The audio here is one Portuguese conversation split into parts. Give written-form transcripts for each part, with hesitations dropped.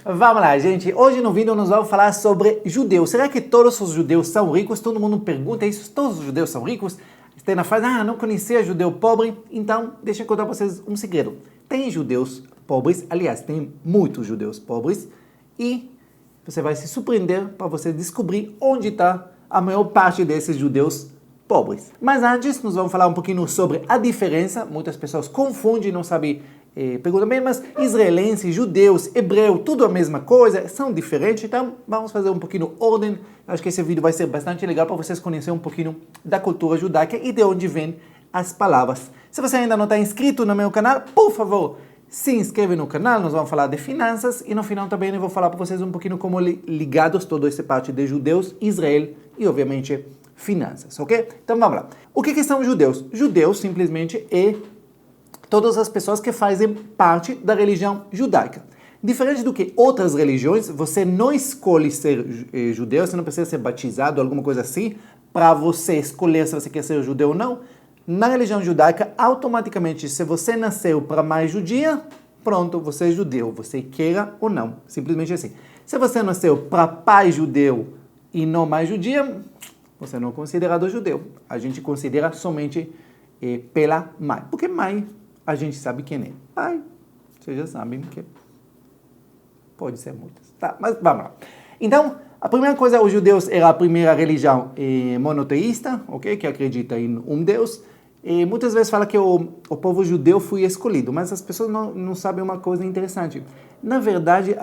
Vamos lá, gente. Hoje no vídeo nós vamos falar sobre judeus. Será que todos os judeus são ricos? Todo mundo pergunta isso. Todos os judeus são ricos? Tem na fase, não conhecia judeu pobre. Então, deixa eu contar para vocês um segredo. Tem judeus pobres, aliás, tem muitos judeus pobres. E você vai se surpreender para você descobrir onde está a maior parte desses judeus pobres. Mas antes, nós vamos falar um pouquinho sobre a diferença. Muitas pessoas confundem, não sabem, perguntam bem, mas israelenses, judeus, hebreu, tudo a mesma coisa, são diferentes. Então, vamos fazer um pouquinho ordem. Acho que esse vídeo vai ser bastante legal para vocês conhecerem um pouquinho da cultura judaica e de onde vêm as palavras. Se você ainda não está inscrito no meu canal, por favor, se inscreve no canal. Nós vamos falar de finanças e no final também eu vou falar para vocês um pouquinho como ligados toda essa parte de judeus, Israel e, obviamente, finanças, ok? Então vamos lá. O que são judeus? Judeus simplesmente é todas as pessoas que fazem parte da religião judaica. Diferente do que outras religiões, você não escolhe ser judeu, você não precisa ser batizado, alguma coisa assim, para você escolher se você quer ser judeu ou não. Na religião judaica, automaticamente, se você nasceu para mãe judia, pronto, você é judeu, você queira ou não, simplesmente assim. Se você nasceu para pai judeu e não mãe judia, você não é considerado judeu. A gente considera somente pela mãe, porque mãe a gente sabe quem é. Pai, vocês já sabem que pode ser muitas. Tá, mas vamos lá. Então, a primeira coisa, os judeus era a primeira religião monoteísta, ok? Que acredita em um Deus. E muitas vezes fala que o povo judeu foi escolhido, mas as pessoas não sabem uma coisa interessante. Na verdade,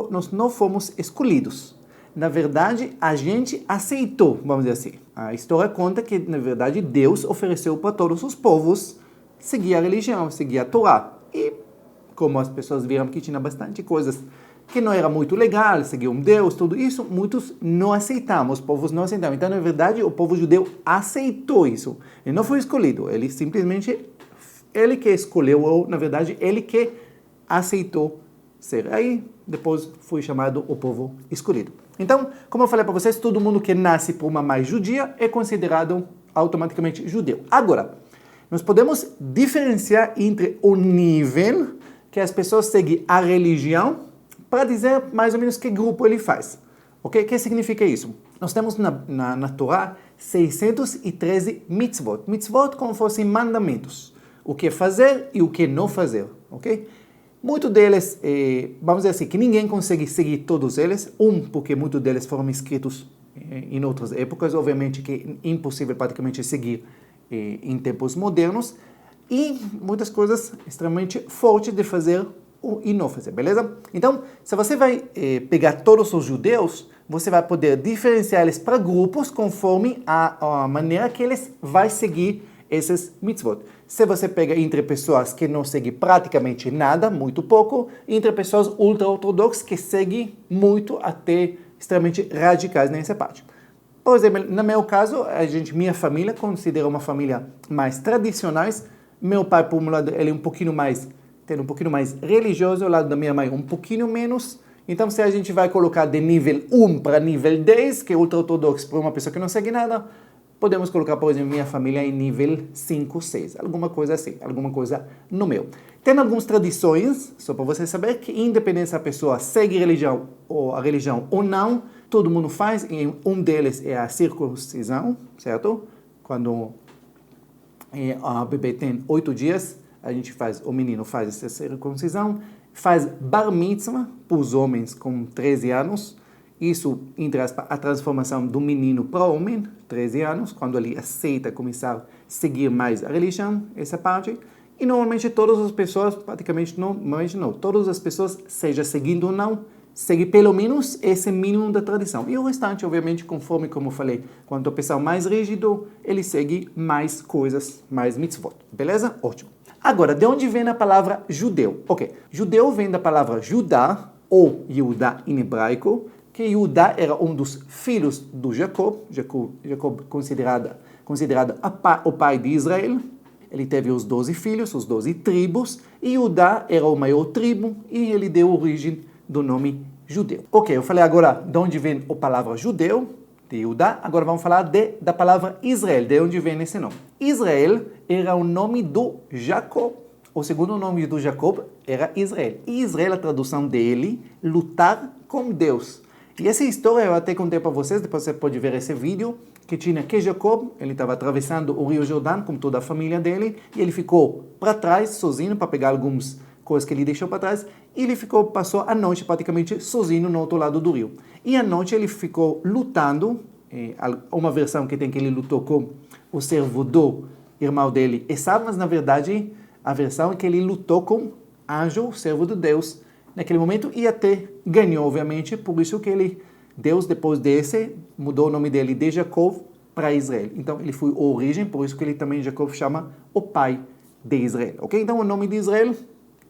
nós não fomos escolhidos. Na verdade, a gente aceitou, vamos dizer assim. A história conta que, na verdade, Deus ofereceu para todos os povos seguir a religião, seguir a Torá. E como as pessoas viram que tinha bastante coisas que não era muito legal, seguir um Deus, tudo isso, muitos não aceitaram, os povos não aceitaram. Então, na verdade, o povo judeu aceitou isso. Ele não foi escolhido, ele simplesmente, ele que escolheu, ou, na verdade, ele que aceitou ser. Aí, depois, foi chamado o povo escolhido. Então, como eu falei para vocês, todo mundo que nasce por uma mãe judia é considerado automaticamente judeu. Agora, nós podemos diferenciar entre o nível que as pessoas seguem a religião para dizer mais ou menos que grupo ele faz. Ok? O que significa isso? Nós temos na Torá 613 mitzvot. Mitzvot como fossem mandamentos. O que fazer e o que não fazer. Ok? Muitos deles, vamos dizer assim, que ninguém consegue seguir todos eles. Porque muitos deles foram escritos em outras épocas. Obviamente que é impossível praticamente seguir em tempos modernos. E muitas coisas extremamente fortes de fazer e não fazer, beleza? Então, se você vai pegar todos os judeus, você vai poder diferenciar eles para grupos conforme a maneira que eles vão seguir esses mitzvot. Se você pega entre pessoas que não seguem praticamente nada, muito pouco, e entre pessoas ultra-ortodoxas que seguem muito até extremamente radicais nessa parte. Por exemplo, no meu caso, minha família considera uma família mais tradicionais. Meu pai, por um lado, ele é um pouquinho mais religioso, ao lado da minha mãe um pouquinho menos. Então, se a gente vai colocar de nível 1 para nível 10, que é ultra-ortodoxo para uma pessoa que não segue nada, podemos colocar, por exemplo, minha família em nível 5, 6, alguma coisa assim, alguma coisa no meio. Tem algumas tradições, só para você saber, que independente se a pessoa segue a religião ou não, todo mundo faz, e um deles é a circuncisão, certo? Quando a bebê tem 8 dias, o menino faz essa circuncisão, faz bar mitzvah para os homens com 13 anos, isso, entre aspas, a transformação do menino para homem, 13 anos, quando ele aceita começar a seguir mais a religião, essa parte, e normalmente todas as pessoas, praticamente não, todas as pessoas, seja seguindo ou não, seguem pelo menos esse mínimo da tradição. E o restante, obviamente, conforme, como eu falei, quanto o pessoal mais rígido, ele segue mais coisas, mais mitzvot. Beleza? Ótimo. Agora, de onde vem a palavra judeu? Ok, judeu vem da palavra Judá, ou Yehudá em hebraico, que Judá era um dos filhos do Jacob considerado o pai de Israel. Ele teve os 12 filhos, os 12 tribos, e Judá era o maior tribo, e ele deu origem do nome judeu. Ok, eu falei agora de onde vem a palavra judeu, de Judá, agora vamos falar da palavra Israel, de onde vem esse nome. Israel era o nome do Jacob, o segundo nome do Jacob era Israel. E Israel, a tradução dele, lutar com Deus. E essa história eu até contei para vocês, depois você pode ver esse vídeo, que tinha que Jacob, ele estava atravessando o Rio Jordão com toda a família dele, e ele ficou para trás, sozinho, para pegar algumas coisas que ele deixou para trás, e ele passou a noite praticamente sozinho no outro lado do rio. E à noite ele ficou lutando, uma versão que tem que ele lutou com o servo do irmão dele, Esaú, mas na verdade a versão é que ele lutou com anjo, o servo de Deus, naquele momento, e até ganhou, obviamente, por isso que Deus, depois desse, mudou o nome dele de Jacob para Israel. Então, ele foi a origem, por isso que ele também, Jacob, chama o pai de Israel. Ok? Então, o nome de Israel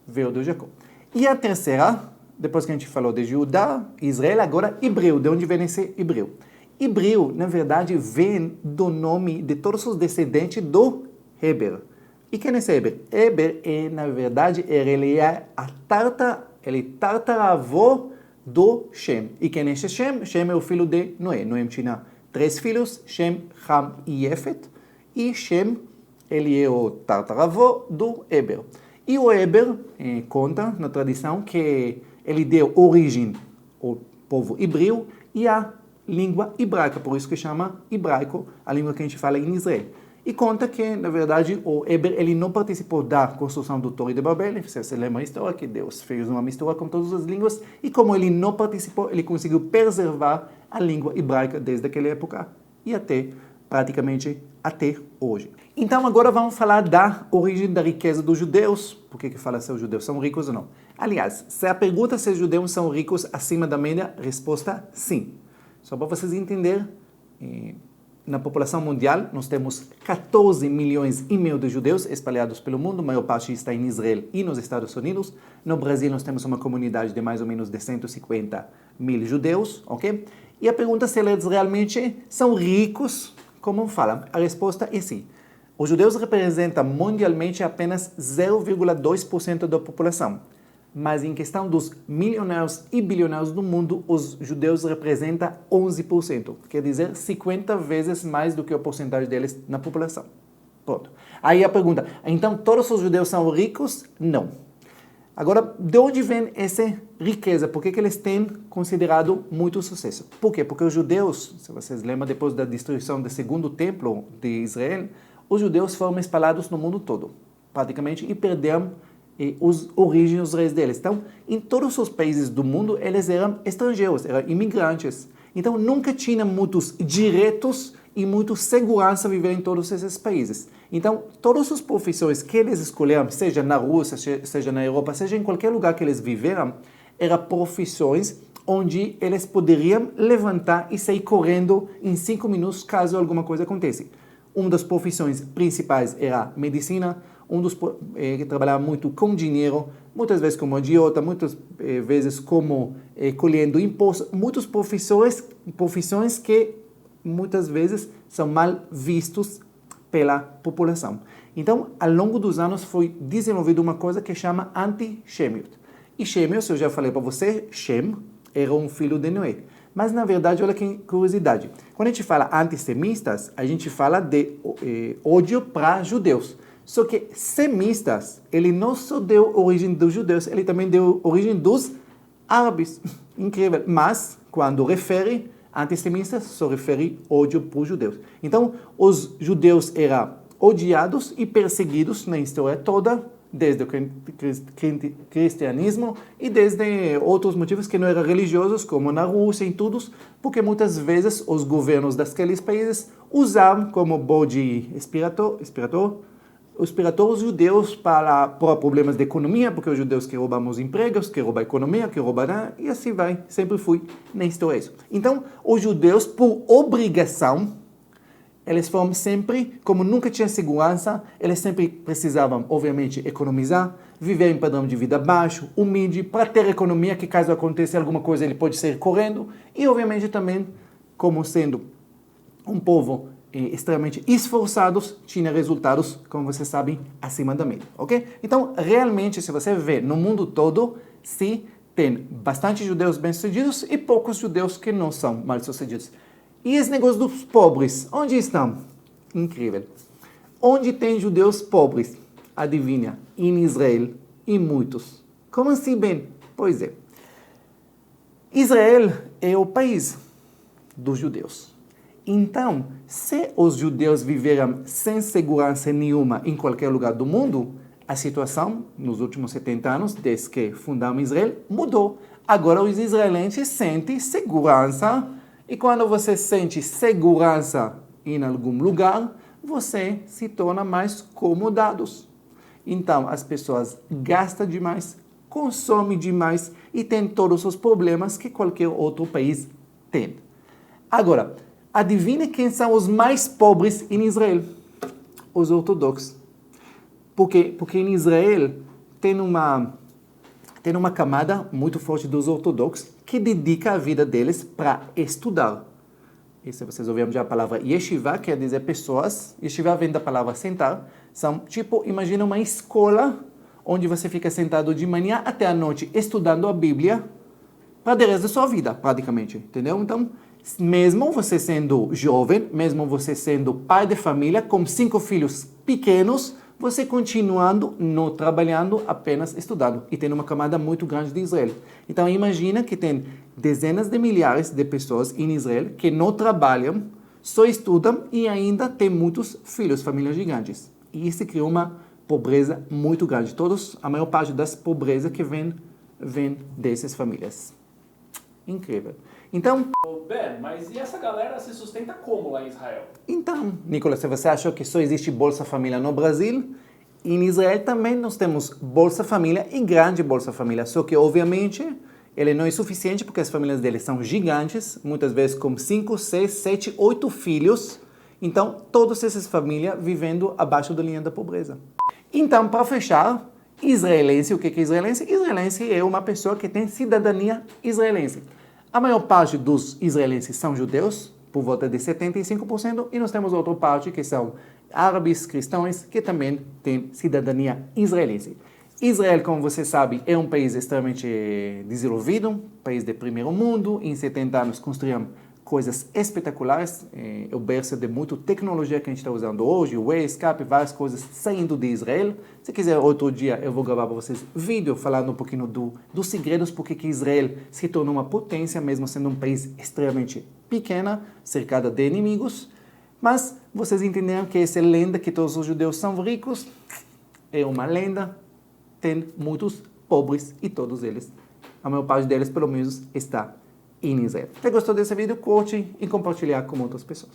veio de Jacob. E a terceira, depois que a gente falou de Judá, Israel, agora Hebreu. De onde vem esse Hebreu? Hebreu, na verdade, vem do nome de todos os descendentes do Heber. E quem é esse Heber? Heber, na verdade, ele é tataravô do Shem. E quem é esse Shem? Shem é o filho de Noé. Noé tinha 3 filhos, Shem, Ham e Yefet. E Shem, ele é o tataravô do Heber. E o Heber conta na tradição que ele deu origem ao povo hebreu e à língua hebraica, por isso que chama hebraico, a língua que a gente fala em Israel. E conta que, na verdade, o Heber ele não participou da construção do Torre de Babel. Você lembra a história que Deus fez uma mistura com todas as línguas, e como ele não participou, ele conseguiu preservar a língua hebraica desde aquela época e praticamente até hoje. Então agora vamos falar da origem da riqueza dos judeus. Por que fala se os judeus são ricos ou não? Aliás, se a pergunta se os judeus são ricos acima da média, resposta sim. Só para vocês entenderem, na população mundial, nós temos 14 milhões e meio de judeus espalhados pelo mundo, a maior parte está em Israel e nos Estados Unidos. No Brasil, nós temos uma comunidade de mais ou menos de 150 mil judeus, ok? E a pergunta se eles realmente são ricos, como falam? A resposta é sim. Os judeus representam mundialmente apenas 0,2% da população. Mas em questão dos milionários e bilionários do mundo, os judeus representam 11%. Quer dizer, 50 vezes mais do que a porcentagem deles na população. Pronto. Aí a pergunta, então todos os judeus são ricos? Não. Agora, de onde vem essa riqueza? Por que eles têm considerado muito sucesso? Por quê? Porque os judeus, se vocês lembram, depois da destruição do segundo templo de Israel, os judeus foram espalhados no mundo todo, praticamente, e perderam os origens, os reis deles. Então, em todos os países do mundo, eles eram estrangeiros, eram imigrantes. Então, nunca tinha muitos direitos e muita segurança viver em todos esses países. Então, todas as profissões que eles escolheram, seja na Rússia, seja na Europa, seja em qualquer lugar que eles viveram, eram profissões onde eles poderiam levantar e sair correndo em 5 minutos caso alguma coisa aconteça. Uma das profissões principais era medicina, que trabalhava muito com dinheiro, muitas vezes como agiota, muitas vezes como colhendo impostos, muitas profissões que muitas vezes são mal vistos pela população. Então, ao longo dos anos foi desenvolvida uma coisa que chama anti-Shemiut. E Shemiut, eu já falei para você, Shem era um filho de Noé. Mas, na verdade, olha que curiosidade. Quando a gente fala antissemitas, a gente fala de ódio para judeus. Só que semistas, ele não só deu origem dos judeus, ele também deu origem dos árabes. Incrível. Mas, quando refere antissemistas, só refere ódio para os judeus. Então, os judeus eram odiados e perseguidos na história toda, desde o cristianismo e desde outros motivos que não eram religiosos, como na Rússia e tudo, porque muitas vezes os governos daqueles países usavam como bode expiatório os judeus para problemas de economia, porque os judeus que roubam os empregos, que roubam a economia, que roubam, e assim vai, sempre foi na história isso. Então, os judeus, por obrigação, eles foram sempre, como nunca tinha segurança, eles sempre precisavam, obviamente, economizar, viver em padrão de vida baixo, humilde, para ter economia, que caso aconteça alguma coisa, ele pode sair correndo, e obviamente também, como sendo um povo extremamente esforçados, tinha resultados, como vocês sabem, acima da média, ok? Então, realmente, se você vê no mundo todo, se tem bastante judeus bem-sucedidos e poucos judeus que não são mal-sucedidos. E esse negócio dos pobres, onde estão? Incrível. Onde tem judeus pobres? adivinha, em Israel e muitos. Como assim, bem? Pois é. Israel é o país dos judeus. Então, se os judeus viveram sem segurança nenhuma em qualquer lugar do mundo, a situação nos últimos 70 anos, desde que fundamos Israel, mudou. Agora os israelenses sentem segurança, e quando você sente segurança em algum lugar, você se torna mais acomodados. Então, as pessoas gastam demais, consomem demais e têm todos os problemas que qualquer outro país tem. Agora, adivinhe quem são os mais pobres em Israel? Os ortodoxos. Porque em Israel tem uma camada muito forte dos ortodoxos que dedica a vida deles para estudar. E se vocês ouviram já a palavra yeshiva, quer dizer pessoas, yeshiva vem da palavra sentar, são tipo, imagina uma escola onde você fica sentado de manhã até a noite estudando a Bíblia para o resto da sua vida, praticamente, entendeu? Então, mesmo você sendo jovem, mesmo você sendo pai de família, com 5 filhos pequenos, você continuando, não trabalhando, apenas estudando. E tem uma camada muito grande de Israel. Então, imagina que tem dezenas de milhares de pessoas em Israel que não trabalham, só estudam e ainda tem muitos filhos, famílias gigantes. E isso criou uma pobreza muito grande. A maior parte das pobrezas que vem dessas famílias. Incrível. Então... Ben, mas e essa galera se sustenta como lá em Israel? Então, Nicolas, se você achou que só existe Bolsa Família no Brasil, em Israel também nós temos Bolsa Família e grande Bolsa Família. Só que, obviamente, ele não é suficiente porque as famílias deles são gigantes, muitas vezes com 5, 6, 7, 8 filhos. Então, todas essas famílias vivendo abaixo da linha da pobreza. Então, para fechar, israelense, o que é israelense? Israelense é uma pessoa que tem cidadania israelense. A maior parte dos israelenses são judeus, por volta de 75%, e nós temos outra parte que são árabes, cristãos, que também têm cidadania israelense. Israel, como você sabe, é um país extremamente desenvolvido, país de primeiro mundo. Em 70 anos construíram coisas espetaculares, é o berço de muita tecnologia que a gente está usando hoje, o Waze, Skype, várias coisas saindo de Israel. Se quiser, outro dia eu vou gravar para vocês vídeo falando um pouquinho dos segredos, porque que Israel se tornou uma potência, mesmo sendo um país extremamente pequeno, cercado de inimigos. Mas vocês entenderam que essa lenda que todos os judeus são ricos é uma lenda, tem muitos pobres e todos eles, a maior parte deles pelo menos, está em Israel. Se gostou desse vídeo, curte e compartilhar com outras pessoas.